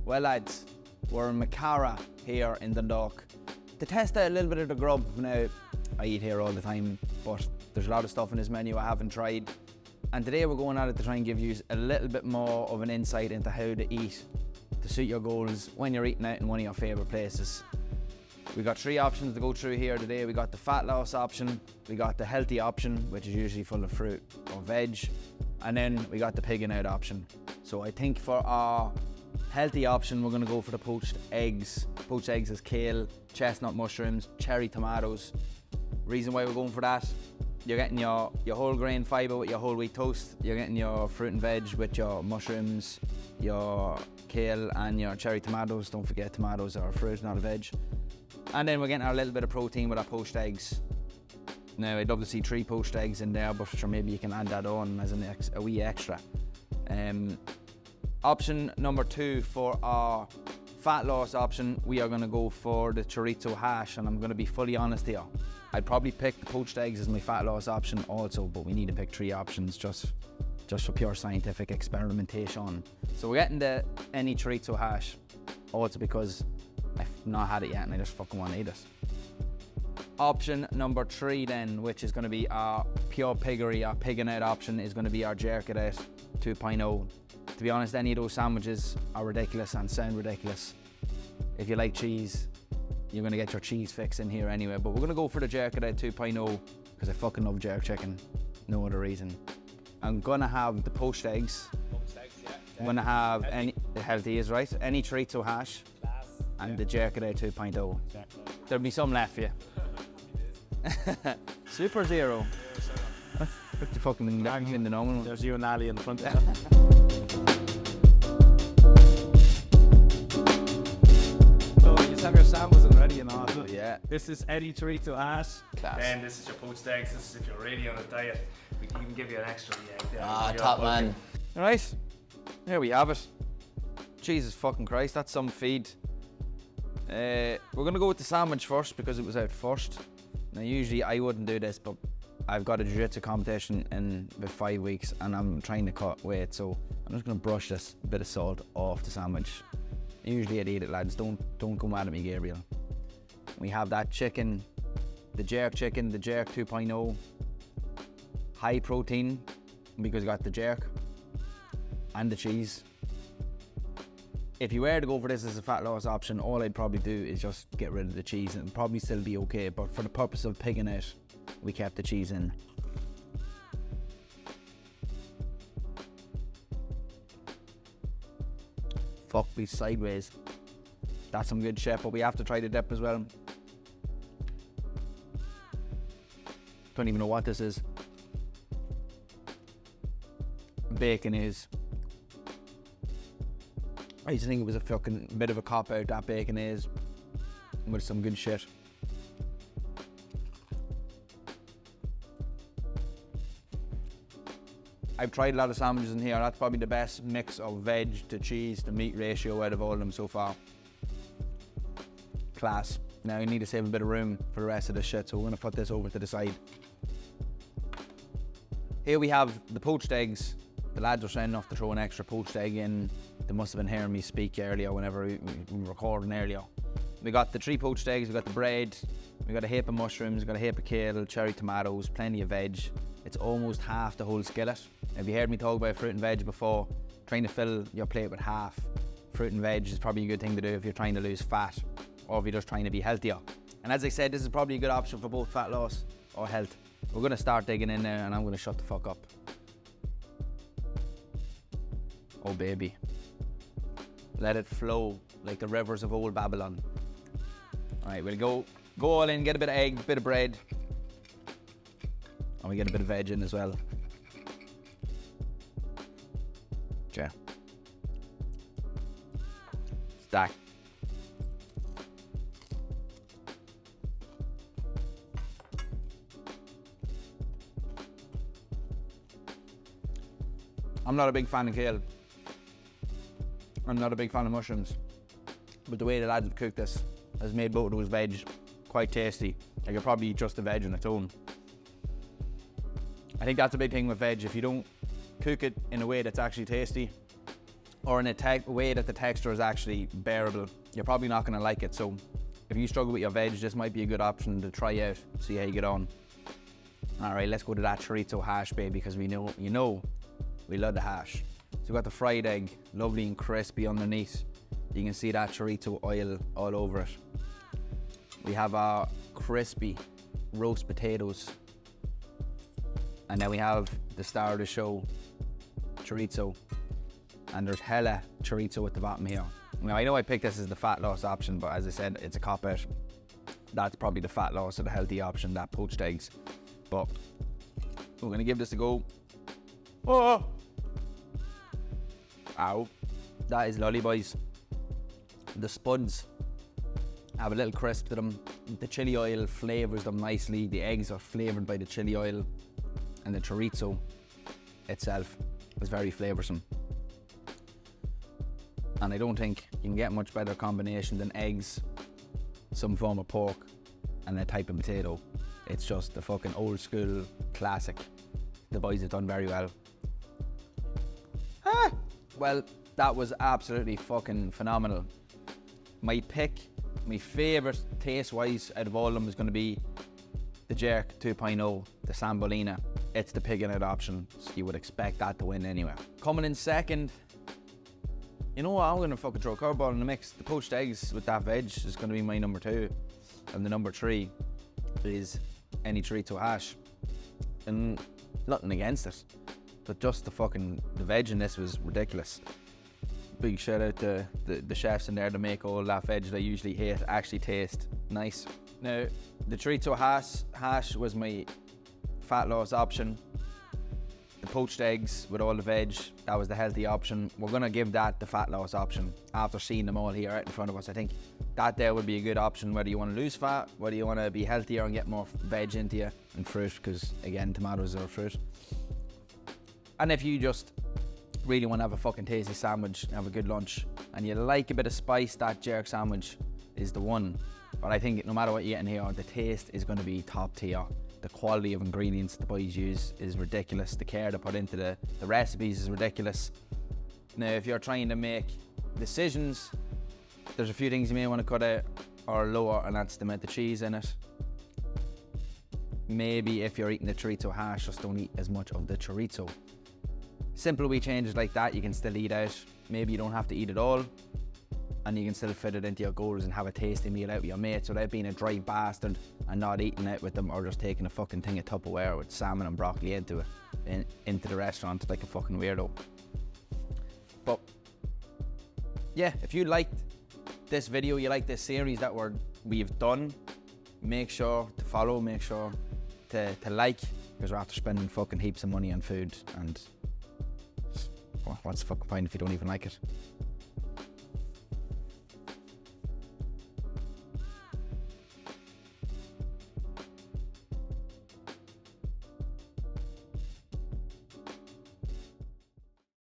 Well lads, we're in Chara here in Dundalk to test out a little bit of the grub. Now, I eat here all the time, but there's a lot of stuff in this menu I haven't tried. And today we're going at it to try and give you a little bit more of an insight into how to eat to suit your goals when you're eating out in one of your favourite places. We got three options to go through here today. We got the fat loss option, we got the healthy option, which is usually full of fruit or veg, and then we got the pigging out option. So I think for our healthy option, we're gonna go for the poached eggs. Poached eggs is kale, chestnut mushrooms, cherry tomatoes. Reason why we're going for that, you're getting your whole grain fibre with your whole wheat toast, you're getting your fruit and veg with your mushrooms, your kale and your cherry tomatoes. Don't forget tomatoes are a fruit, not a veg. And then we're getting our little bit of protein with our poached eggs. Now I'd love to see 3 poached eggs in there, but sure, maybe you can add that on as a wee extra. Option number 2 for our fat loss option, we are going to go for the chorizo hash, and I'm going to be fully honest here. I'd probably pick the poached eggs as my fat loss option also, but we need to pick 3 options just for pure scientific experimentation. So we're getting the any chorizo hash, also because I've not had it yet and I just fucking want to eat it. Option number 3 then, which is going to be our pure piggery, our pigging out option, is going to be our jerk it out 2.0. To be honest, any of those sandwiches are ridiculous and sound ridiculous. If you like cheese, you're going to get your cheese fix in here anyway, but we're going to go for the jerk it out 2.0 because I fucking love jerk chicken, no other reason. I'm going to have the poached eggs. I'm going to have any, healthy is right, any chorizo hash and the jerk it out 2.0. There'll be some left for you. Super Zero. What's the fucking in the normal one? There's you and Lally in the front. So you just have your samples already and all. Yeah. This is Eddie chorizo hash. Class. Then this is your poached eggs. This is if you're really on a diet. We can even give you an extra egg there. Ah, top man. Alright, there we have it. Jesus fucking Christ, that's some feed. We're gonna go with the sandwich first because it was out first. Now usually I wouldn't do this, but I've got a jiu-jitsu competition in about 5 weeks and I'm trying to cut weight, so I'm just gonna brush this bit of salt off the sandwich. Usually I'd eat it, lads, don't go mad at me, Gabriel. We have that chicken, the jerk chicken, the jerk 2.0, high protein because we got the jerk and the cheese. If you were to go for this as a fat loss option, all I'd probably do is just get rid of the cheese and it'd probably still be okay, but for the purpose of pigging it, we kept the cheese in. Fuck me sideways. That's some good shit, but we have to try the dip as well. Don't even know what this is. Bacon is. I used to think it was a fucking bit of a cop out, that bacon is, with some good shit. I've tried a lot of sandwiches in here. That's probably the best mix of veg to cheese to meat ratio out of all of them so far. Class. Now you need to save a bit of room for the rest of this shit, so we're gonna put this over to the side. Here we have the poached eggs. The lads are saying enough to throw an extra poached egg in. They must have been hearing me speak earlier whenever we were recording earlier. We got the 3 poached eggs, we got the bread, we got a heap of mushrooms, we got a heap of kale, cherry tomatoes, plenty of veg. It's almost half the whole skillet. Have you heard me talk about fruit and veg before? Trying to fill your plate with half fruit and veg is probably a good thing to do if you're trying to lose fat or if you're just trying to be healthier. And as I said, this is probably a good option for both fat loss or health. We're gonna start digging in there and I'm gonna shut the fuck up. Oh baby. Let it flow like the rivers of old Babylon. All right, we'll go all in, get a bit of egg, a bit of bread. And we get a bit of veg in as well. Yeah. Stack. I'm not a big fan of kale. I'm not a big fan of mushrooms, but the way the lads have cooked this has made both of those veg quite tasty. I could probably eat just the veg on its own. I think that's a big thing with veg. If you don't cook it in a way that's actually tasty, or in a way that the texture is actually bearable, you're probably not going to like it. So if you struggle with your veg, this might be a good option to try out, see how you get on. All right, let's go to that chorizo hash, baby, because we know, we love the hash. So we've got the fried egg, lovely and crispy underneath. You can see that chorizo oil all over it. We have our crispy roast potatoes. And then we have the star of the show, chorizo. And there's hella chorizo at the bottom here. Now I know I picked this as the fat loss option, but as I said, it's a cop-out. That's probably the fat loss or the healthy option, that poached eggs. But we're gonna give this a go. Oh! Ow. That is lolly, boys. The spuds have a little crisp to them. The chili oil flavors them nicely. The eggs are flavored by the chili oil, and the chorizo itself is very flavoursome. And I don't think you can get much better combination than eggs, some form of pork, and a type of potato. It's just a fucking old school classic. The boys have done very well. Ah! Well, that was absolutely fucking phenomenal. My pick, my favourite taste-wise out of all of them is going to be the Jerk 2.0, the Sambolina. It's the Piggin option, so you would expect that to win anyway. Coming in second, you know what, I'm going to fucking throw a curveball in the mix. The poached eggs with that veg is going to be my number 2. And the number 3 is any chorizo hash. And nothing against it, but just the veg in this was ridiculous. Big shout out to the chefs in there to make all that veg that I usually hate actually taste nice. Now, the chorizo hash was my fat loss option. The poached eggs with all the veg, that was the healthy option. We're gonna give that the fat loss option after seeing them all here right in front of us. I think that there would be a good option whether you want to lose fat, whether you want to be healthier and get more veg into you, and fruit, because again, tomatoes are a fruit. And if you just really want to have a fucking tasty sandwich and have a good lunch, and you like a bit of spice, that Jerk sandwich is the one. But I think no matter what you get in here, the taste is going to be top tier. The quality of ingredients the boys use is ridiculous. The care they put into the recipes is ridiculous. Now, if you're trying to make decisions, there's a few things you may want to cut out or lower, and that's the amount of cheese in it. Maybe if you're eating the chorizo hash, just don't eat as much of the chorizo. Simple wee changes like that you can still eat out. Maybe you don't have to eat it all, and you can still fit it into your goals and have a tasty meal out with your mates without being a dry bastard and not eating it with them, or just taking a fucking thing of Tupperware with salmon and broccoli into it, into the restaurant like a fucking weirdo. But yeah, if you liked this video, you like this series that we've done, make sure to follow, make sure to like, because we're after spending fucking heaps of money on food, and what's the fucking point if you don't even like it?